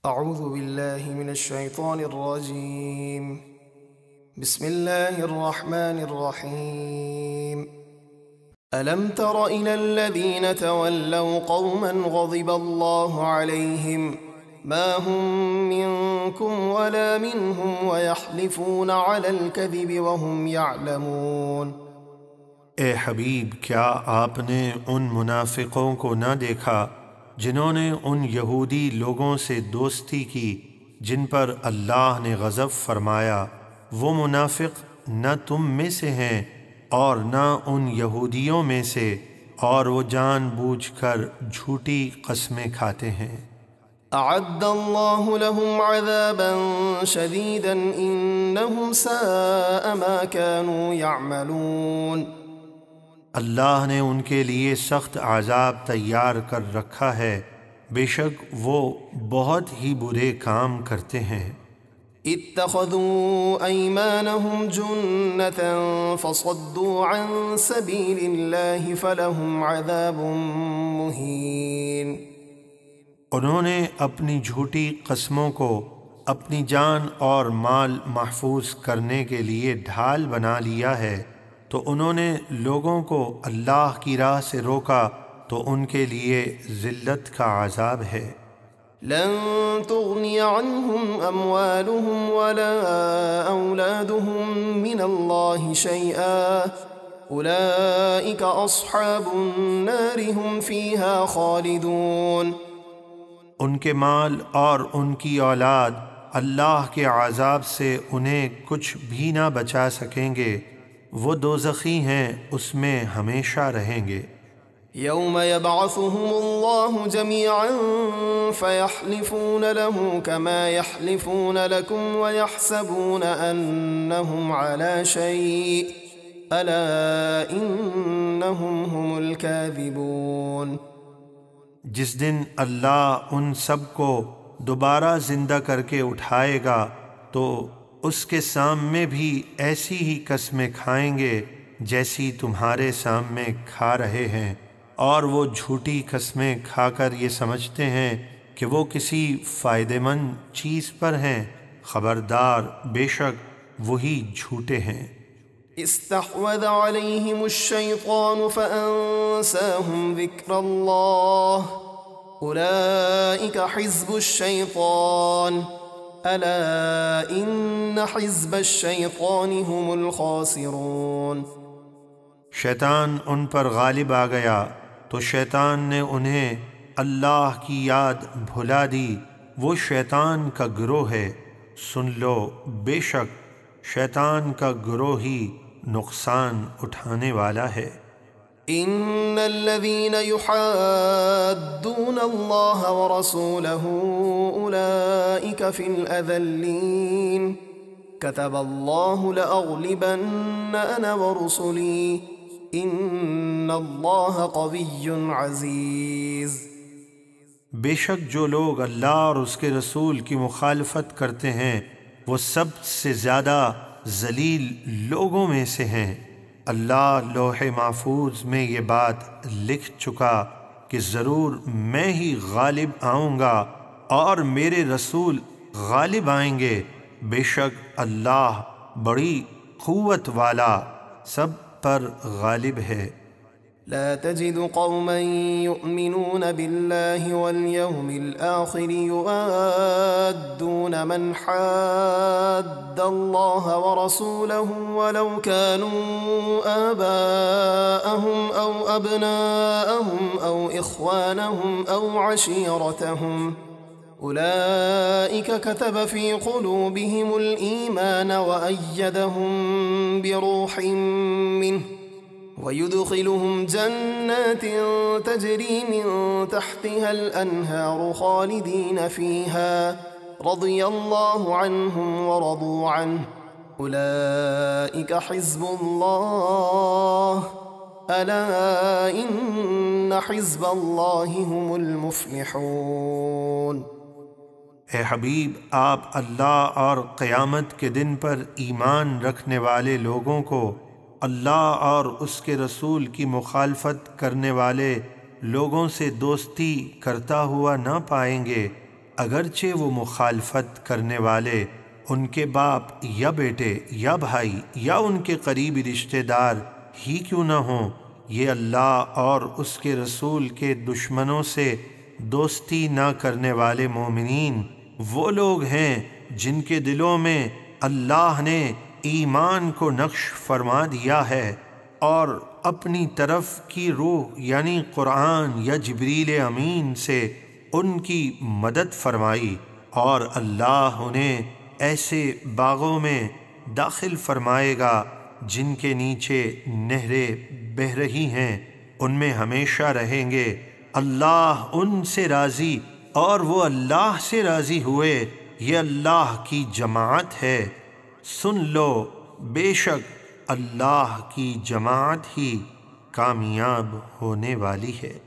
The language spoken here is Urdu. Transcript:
أعوذ بالله من الشيطان الرجيم. بسم الله الرحمن الرحيم. ألم تر إلى الذين تولوا قوما غضب الله عليهم ما هم منكم ولا منهم ويحلفون على الكذب وهم يعلمون۔ اے حبیب، کیا آپ نے ان منافقوں کو نہ دیکھا جنہوں نے ان یہودی لوگوں سے دوستی کی جن پر اللہ نے غضب فرمایا؟ وہ منافق نہ تم میں سے ہیں اور نہ ان یہودیوں میں سے، اور وہ جان بوجھ کر جھوٹی قسمیں کھاتے ہیں۔ أعد الله لهم عذابا شديدا إنهم ساء ما كانوا يعملون۔ اللہ نے ان کے لیے سخت عذاب تیار کر رکھا ہے، بے شک وہ بہت ہی برے کام کرتے ہیں۔ اتخذوا أيمانهم جنة فصدوا عن سبيل الله فلهم عذاب مهين۔ انہوں نے اپنی جھوٹی قسموں کو اپنی جان اور مال محفوظ کرنے کے لیے ڈھال بنا لیا ہے، تو انہوں نے لوگوں کو اللہ کی راہ سے روکا تو ان کے لیے ذلت کا عذاب ہے۔ لن تغني عنهم أموالهم ولا أولادهم من الله شيئا أولئك أصحاب النار هم فيها خالدون۔ ان کے مال اور ان کی اولاد اللہ کے عذاب سے انہیں کچھ بھی نہ بچا سکیں گے، وہ دوزخی ہیں، اس میں ہمیشہ رہیں گے۔ يوم يبعثهم الله جميعا فيحلفون له كما يحلفون لكم ويحسبون أنهم على شيء ألا إنهم هم الكاذبون۔ جس دن اللہ ان سب کو دوبارہ زندہ کر کے اٹھائے گا تو اس کے سامنے بھی ایسی ہی قسمیں کھائیں گے جیسی تمہارے سامنے کھا رہے ہیں، اور وہ جھوٹی قسمیں کھا کر یہ سمجھتے ہیں کہ وہ کسی فائدہ مند چیز پر ہیں۔ خبردار، بے شک وہی جھوٹے ہیں۔ استحوذ عليهم الشيطان فأنساهم ذكر الله أولئك حزب الشيطان ألا إن حزب الشيطان هم الخاسرون۔ شیطان ان پر غالب آ گیا تو شیطان نے انہیں اللہ کی یاد بھلا دی، وہ شیطان کا گروہ ہے۔ سن لو، بے شک شیطان کا گروہ ہی نقصان اٹھانے والا ہے۔ ان الذين يحادون الله ورسوله اولئك في الاذلين كتب الله لأغلبن انا ورسلي ان الله قوي عزيز۔ بے شک جو لوگ اللہ اور اس کے رسول کی مخالفت کرتے ہیں وہ سب سے زیادہ ذلیل لوگوں میں سے ہیں۔ اللہ لوح محفوظ میں یہ بات لکھ چکا کہ ضرور میں ہی غالب آؤں گا اور میرے رسول غالب آئیں گے، بے شک اللہ بڑی قوت والا سب پر غالب ہے۔ لا تجد قوما يؤمنون بالله واليوم الآخر يوادون من حاد الله ورسوله ولو كانوا آباءهم أو أبناءهم أو إخوانهم أو عشيرتهم أولئك كتب في قلوبهم الإيمان وأيدهم بروح منه ويدخلهم جنات تجري من تحتها الأنهار خالدين فيها رضي الله عنهم ورضوا عنه أولئك حزب الله ألا إن حزب الله هم المفلحون۔ اے حبیب، آپ اللہ اور قیامت کے دن پر ایمان رکھنے والے لوگوں کو اللہ اور اس کے رسول کی مخالفت کرنے والے لوگوں سے دوستی کرتا ہوا نہ پائیں گے۔ اگرچہ وہ مخالفت کرنے والے ان کے باپ یا بیٹے یا بھائی یا ان کے قریبی رشتہ دار ہی کیوں نہ ہوں، یہ اللہ اور اس کے رسول کے دشمنوں سے دوستی نہ کرنے والے مومنین وہ لوگ ہیں جن کے دلوں میں اللہ نے ایمان کو نقش فرما دیا ہے اور اپنی طرف کی روح یعنی قرآن یا جبریل امین سے ان کی مدد فرمائی، اور اللہ انہیں ایسے باغوں میں داخل فرمائے گا جن کے نیچے نہریں بہہ رہی ہیں، ان میں ہمیشہ رہیں گے، اللہ ان سے راضی اور وہ اللہ سے راضی ہوئے، یہ اللہ کی جماعت ہے، سن لو بے شک اللہ کی جماعت ہی کامیاب ہونے والی ہے۔